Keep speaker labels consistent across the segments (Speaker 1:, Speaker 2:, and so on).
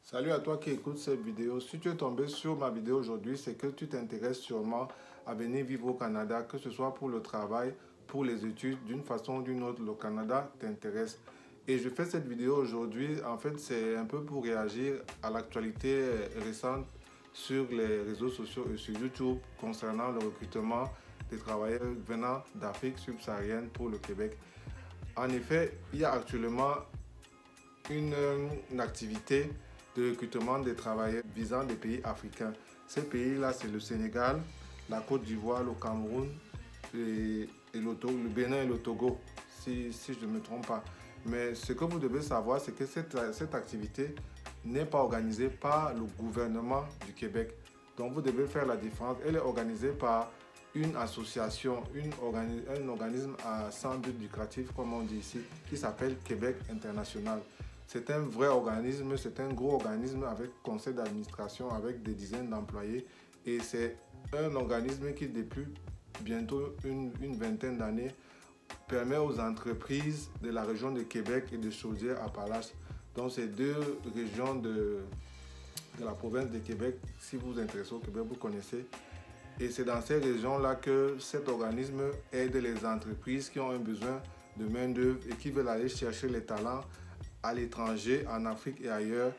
Speaker 1: Salut à toi qui écoutes cette vidéo. Si tu es tombé sur ma vidéo aujourd'hui, c'est que tu t'intéresses sûrement à venir vivre au Canada, que ce soit pour le travail, pour les études, d'une façon ou d'une autre, le Canada t'intéresse. Et je fais cette vidéo aujourd'hui, en fait, c'est un peu pour réagir à l'actualité récente sur les réseaux sociaux et sur YouTube concernant le recrutement des travailleurs venant d'Afrique subsaharienne pour le Québec. En effet, il y a actuellement une activité de recrutement des travailleurs visant des pays africains. Ces pays-là, c'est le Sénégal, la Côte d'Ivoire, le Cameroun, le Bénin et le Togo, si je ne me trompe pas. Mais ce que vous devez savoir, c'est que cette activité n'est pas organisée par le gouvernement du Québec. Donc vous devez faire la différence. Elle est organisée par une association, un organisme à sans but lucratif, comme on dit ici, qui s'appelle Québec International. C'est un vrai organisme, c'est un gros organisme avec conseil d'administration, avec des dizaines d'employés. Et c'est un organisme qui, depuis bientôt une vingtaine d'années, permet aux entreprises de la région de Québec et de Chaudière-Appalaches, donc ces deux régions de la province de Québec. Si vous vous intéressez au Québec, vous connaissez. Et c'est dans ces régions-là que cet organisme aide les entreprises qui ont un besoin de main-d'œuvre et qui veulent aller chercher les talents à l'étranger, en Afrique et ailleurs.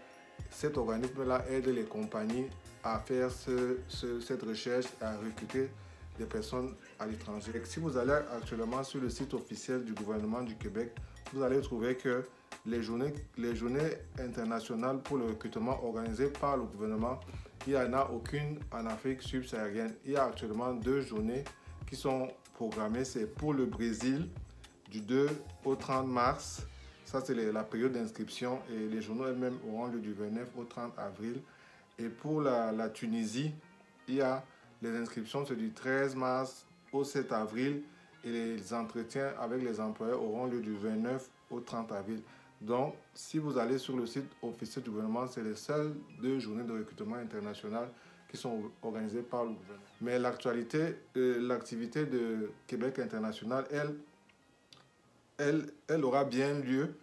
Speaker 1: Cet organisme-là aide les compagnies à faire cette recherche et à recruter des personnes à l'étranger. Si vous allez actuellement sur le site officiel du gouvernement du Québec, vous allez trouver que les journées internationales pour le recrutement organisées par le gouvernement, il n'y en a aucune en Afrique subsaharienne. Il y a actuellement 2 journées qui sont programmées. C'est pour le Brésil du 2 au 30 mars. Ça, c'est la période d'inscription et les journaux elles-mêmes auront lieu du 29 au 30 avril. Et pour la Tunisie, il y a les inscriptions, c'est du 13 mars au 7 avril et les entretiens avec les employeurs auront lieu du 29 au 30 avril. Donc, si vous allez sur le site officiel du gouvernement, c'est les seules 2 journées de recrutement international qui sont organisées par le gouvernement. Mais l'activité de Québec International, elle aura bien lieu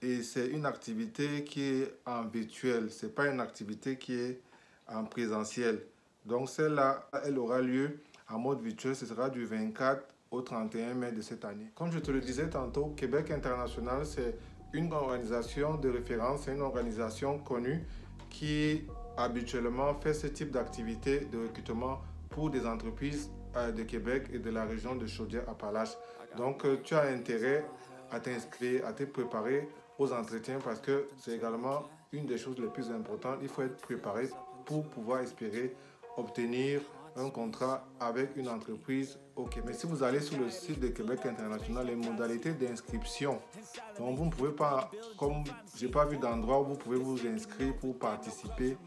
Speaker 1: et c'est une activité qui est en virtuel. Ce n'est pas une activité qui est en présentiel. Donc celle-là, elle aura lieu en mode virtuel. Ce sera du 24 au 31 mai de cette année. Comme je te le disais tantôt, Québec International, c'est une organisation de référence, c'est une organisation connue qui habituellement fait ce type d'activité de recrutement pour des entreprises de Québec et de la région de Chaudière-Appalaches. Donc tu as intérêt à t'inscrire, à te préparer aux entretiens parce que c'est également une des choses les plus importantes. Il faut être préparé pour pouvoir espérer obtenir un contrat avec une entreprise au Québec. Mais si vous allez sur le site de Québec International, les modalités d'inscription, donc vous ne pouvez pas, comme je n'ai pas vu d'endroit où vous pouvez vous inscrire pour participer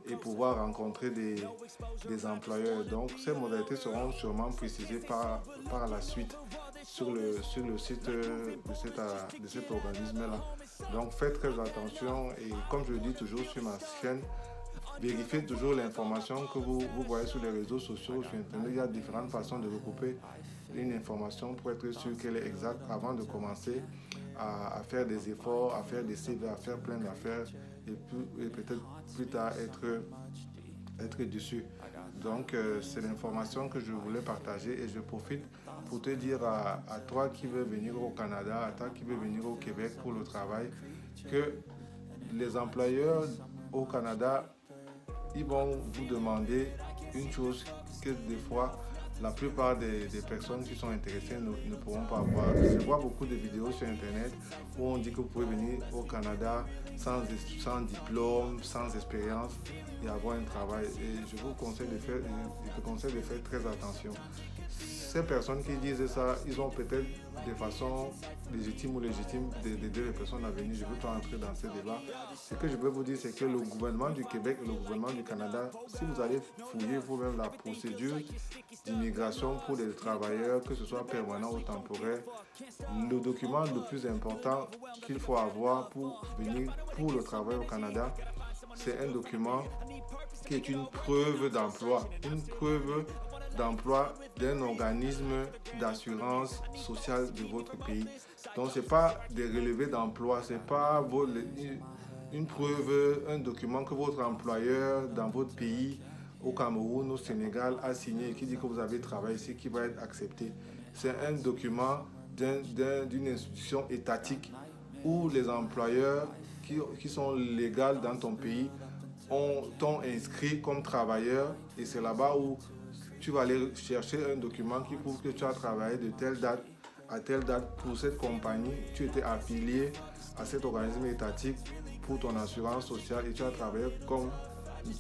Speaker 1: et pouvoir rencontrer des employeurs. Donc ces modalités seront sûrement précisées par la suite sur le site de cet organisme-là. Donc faites très attention et comme je le dis toujours sur ma chaîne, vérifiez toujours l'information que vous voyez sur les réseaux sociaux, sur Internet. Il y a différentes façons de recouper une information pour être sûr qu'elle est exacte avant de commencer à faire des efforts, à faire des CV, à faire plein d'affaires et peut-être plus tard être dessus. Donc c'est l'information que je voulais partager et je profite pour te dire à toi qui veux venir au Canada, à toi qui veux venir au Québec pour le travail, que les employeurs au Canada, ils vont vous demander une chose que des fois la plupart des personnes qui sont intéressées ne pourront pas voir. Je vois beaucoup de vidéos sur Internet où on dit que vous pouvez venir au Canada sans diplôme, sans expérience et avoir un travail. Et je vous conseille de faire très attention. Ces personnes qui disent ça, ils ont peut-être des façons légitimes ou légitimes d'aider les personnes à venir. Je ne veux pas entrer dans ce débat. Ce que je veux vous dire, c'est que le gouvernement du Québec et le gouvernement du Canada, si vous allez fouiller vous-même la procédure d'immigration pour les travailleurs, que ce soit permanent ou temporaire, le document le plus important qu'il faut avoir pour venir pour le travail au Canada, c'est un document qui est une preuve d'emploi. Une preuve d'emploi d'un organisme d'assurance sociale de votre pays. Donc, ce n'est pas des relevés d'emploi, ce n'est pas une preuve, un document que votre employeur dans votre pays, au Cameroun, au Sénégal, a signé et qui dit que vous avez travaillé ici, qui va être accepté. C'est un document d'une institution étatique où les employeurs qui sont légaux dans ton pays t'ont inscrit comme travailleur et c'est là-bas où tu vas aller chercher un document qui prouve que tu as travaillé de telle date à telle date pour cette compagnie, tu étais affilié à cet organisme étatique pour ton assurance sociale et tu as travaillé comme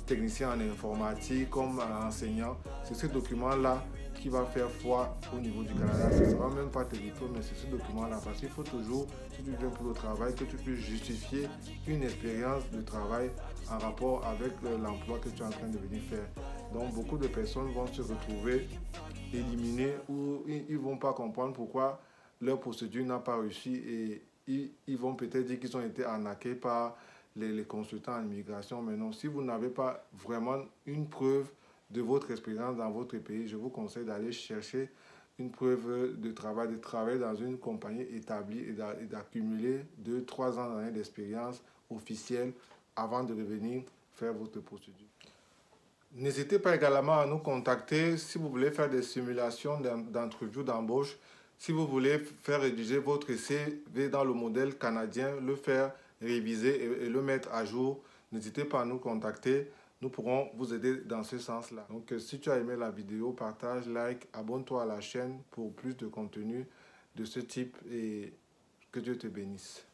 Speaker 1: technicien en informatique, comme enseignant. C'est ce document-là qui va faire foi au niveau du Canada. Ce ne sera même pas tes diplômes, mais c'est ce document-là. Parce qu'il faut toujours, si tu viens pour le travail, que tu puisses justifier une expérience de travail en rapport avec l'emploi que tu es en train de venir faire. Donc, beaucoup de personnes vont se retrouver éliminées ou ils ne vont pas comprendre pourquoi leur procédure n'a pas réussi et ils vont peut-être dire qu'ils ont été arnaqués par les consultants en immigration. Mais non, si vous n'avez pas vraiment une preuve de votre expérience dans votre pays, je vous conseille d'aller chercher une preuve de travailler dans une compagnie établie et d'accumuler 2-3 ans d'années d'expérience officielle avant de revenir faire votre procédure. N'hésitez pas également à nous contacter si vous voulez faire des simulations d'entrevue d'embauche. Si vous voulez faire rédiger votre CV dans le modèle canadien, le faire réviser et le mettre à jour, n'hésitez pas à nous contacter. Nous pourrons vous aider dans ce sens-là. Donc, si tu as aimé la vidéo, partage, like, abonne-toi à la chaîne pour plus de contenu de ce type et que Dieu te bénisse.